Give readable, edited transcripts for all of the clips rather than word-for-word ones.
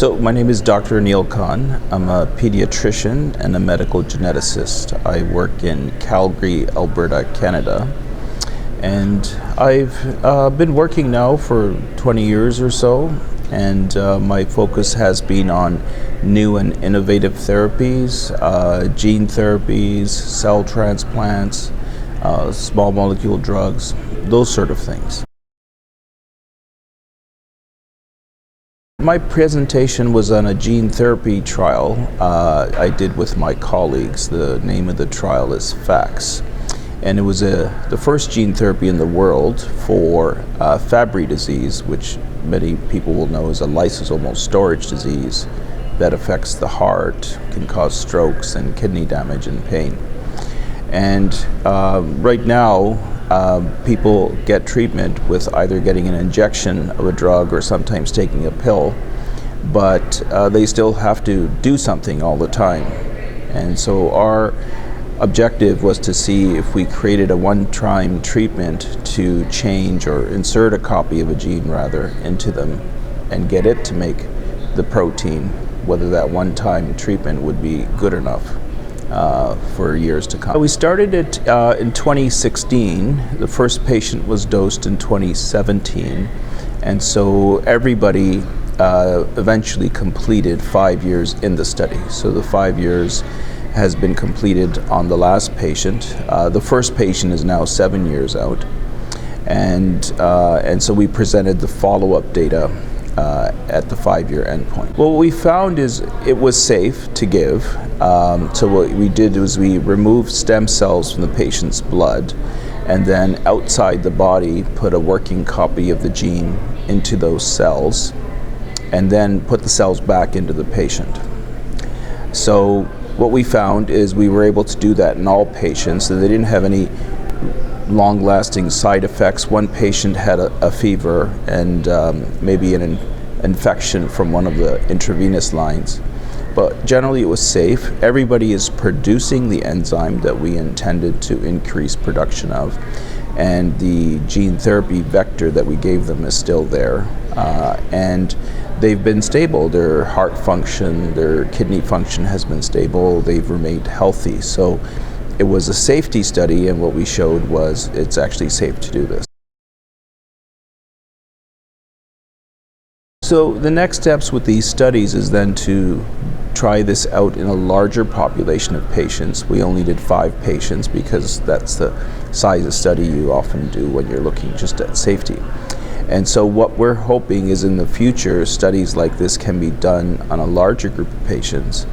So my name is Dr. Aneal Khan. I'm a pediatrician and a medical geneticist. I work in Calgary, Alberta, Canada. And I've been working now for 20 years or so, and my focus has been on new and innovative therapies, gene therapies, cell transplants, small molecule drugs, those sort of things. My presentation was on a gene therapy trial I did with my colleagues. The name of the trial is FAX. And it was the first gene therapy in the world for Fabry disease, which many people will know is a lysosomal storage disease that affects the heart, can cause strokes and kidney damage and pain. And right now, people get treatment with either getting an injection of a drug or sometimes taking a pill, but they still have to do something all the time. And so our objective was to see if we created a one-time treatment to change or insert a copy of a gene rather into them and get it to make the protein, whether that one-time treatment would be good enough for years to come. We started it in 2016. The first patient was dosed in 2017, and so everybody eventually completed 5 years in the study. So the 5 years has been completed on the last patient. The first patient is now 7 years out, and so we presented the follow-up data at the 5-year endpoint. What we found is it was safe to give. So what we did was we removed stem cells from the patient's blood, and then outside the body put a working copy of the gene into those cells, and then put the cells back into the patient. So what we found is we were able to do that in all patients, and they didn't have any long-lasting side effects. One patient had a fever and maybe an infection from one of the intravenous lines. But generally it was safe. Everybody is producing the enzyme that we intended to increase production of, and the gene therapy vector that we gave them is still there. And they've been stable. Their heart function, their kidney function has been stable. They've remained healthy. So it was a safety study, and what we showed was it's actually safe to do this. So the next steps with these studies is then to try this out in a larger population of patients. We only did 5 patients because that's the size of study you often do when you're looking just at safety. And so what we're hoping is in the future, studies like this can be done on a larger group of patients.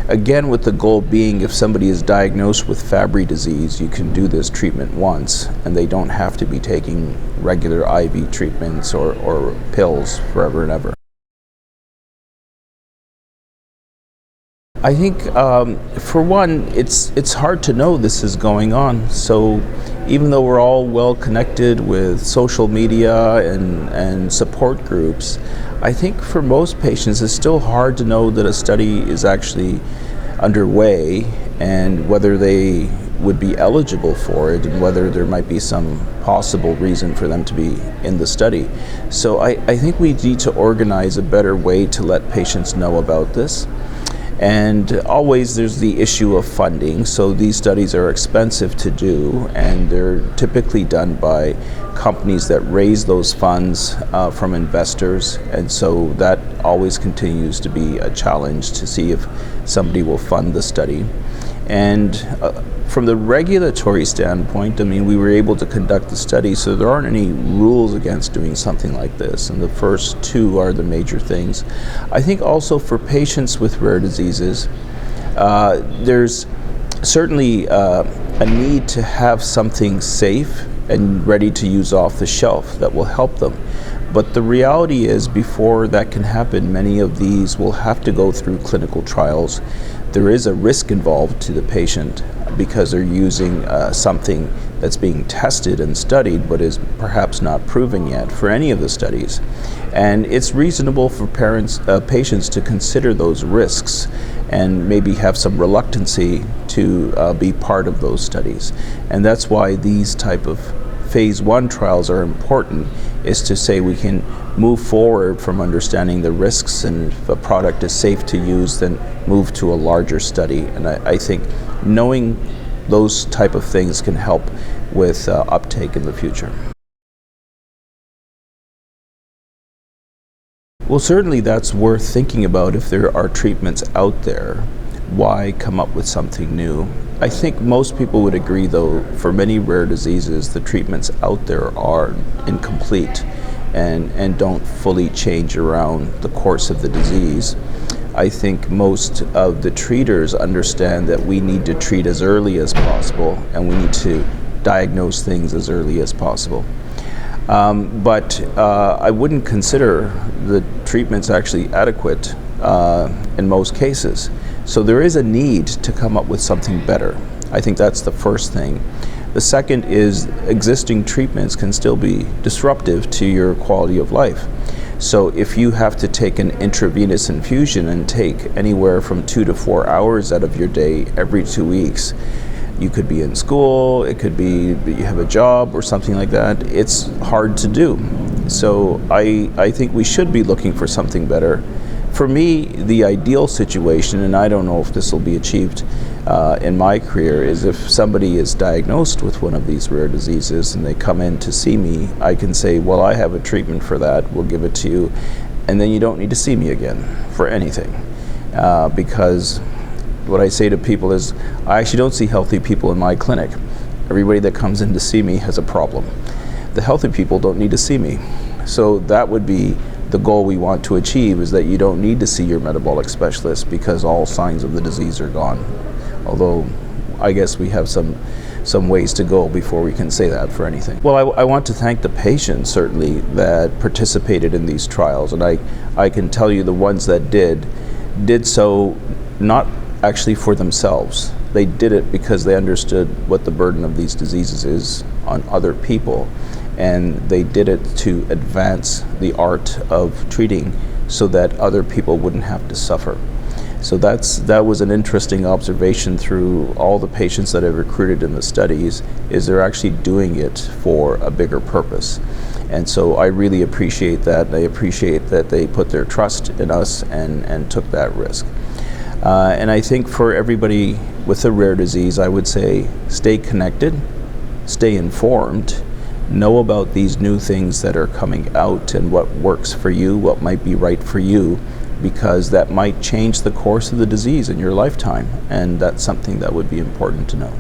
Again, with the goal being if somebody is diagnosed with Fabry disease, you can do this treatment once and they don't have to be taking regular IV treatments or pills forever and ever. I think for one, it's hard to know this is going on. So even though we're all well connected with social media and support groups, I think for most patients it's still hard to know that a study is actually underway and whether they would be eligible for it and whether there might be some possible reason for them to be in the study. So I think we need to organize a better way to let patients know about this. And always there's the issue of funding. So these studies are expensive to do, and they're typically done by companies that raise those funds from investors. And so that always continues to be a challenge to see if somebody will fund the study. And from the regulatory standpoint, I mean, we were able to conduct the study, so there aren't any rules against doing something like this. And the first 2 are the major things. I think also for patients with rare diseases, there's certainly a need to have something safe and ready to use off the shelf that will help them. But the reality is, before that can happen, many of these will have to go through clinical trials. There is a risk involved to the patient because they're using something that's being tested and studied but is perhaps not proven yet for any of the studies. And it's reasonable for patients to consider those risks and maybe have some reluctancy to be part of those studies. And that's why these type of phase 1 trials are important, is to say we can move forward from understanding the risks, and if a product is safe to use, then move to a larger study. And I think knowing those type of things can help with uptake in the future. Well, certainly that's worth thinking about. If there are treatments out there, why come up with something new? I think most people would agree, though, for many rare diseases, the treatments out there are incomplete and don't fully change around the course of the disease. I think most of the treaters understand that we need to treat as early as possible, and we need to diagnose things as early as possible. But I wouldn't consider the treatments actually adequate in most cases. So there is a need to come up with something better. I think that's the first thing. The second is existing treatments can still be disruptive to your quality of life. So if you have to take an intravenous infusion and take anywhere from 2 to 4 hours out of your day every 2 weeks, you could be in school, it could be you have a job or something like that. It's hard to do. So I think we should be looking for something better. For me, the ideal situation, and I don't know if this will be achieved in my career, is if somebody is diagnosed with one of these rare diseases and they come in to see me, I can say, well, I have a treatment for that, we'll give it to you, and then you don't need to see me again for anything. Because what I say to people is, I actually don't see healthy people in my clinic. Everybody that comes in to see me has a problem. The healthy people don't need to see me. So that would be the goal we want to achieve, is that you don't need to see your metabolic specialist because all signs of the disease are gone. Although I guess we have some ways to go before we can say that for anything. Well, I want to thank the patients, certainly, that participated in these trials. And I can tell you the ones that did so not actually for themselves. They did it because they understood what the burden of these diseases is on other people, and they did it to advance the art of treating so that other people wouldn't have to suffer. So that was an interesting observation through all the patients that I've recruited in the studies, is they're actually doing it for a bigger purpose. And so I really appreciate that. I appreciate that they put their trust in us and took that risk. And I think for everybody with a rare disease, I would say stay connected, stay informed, know about these new things that are coming out and what works for you, what might be right for you, because that might change the course of the disease in your lifetime, and that's something that would be important to know.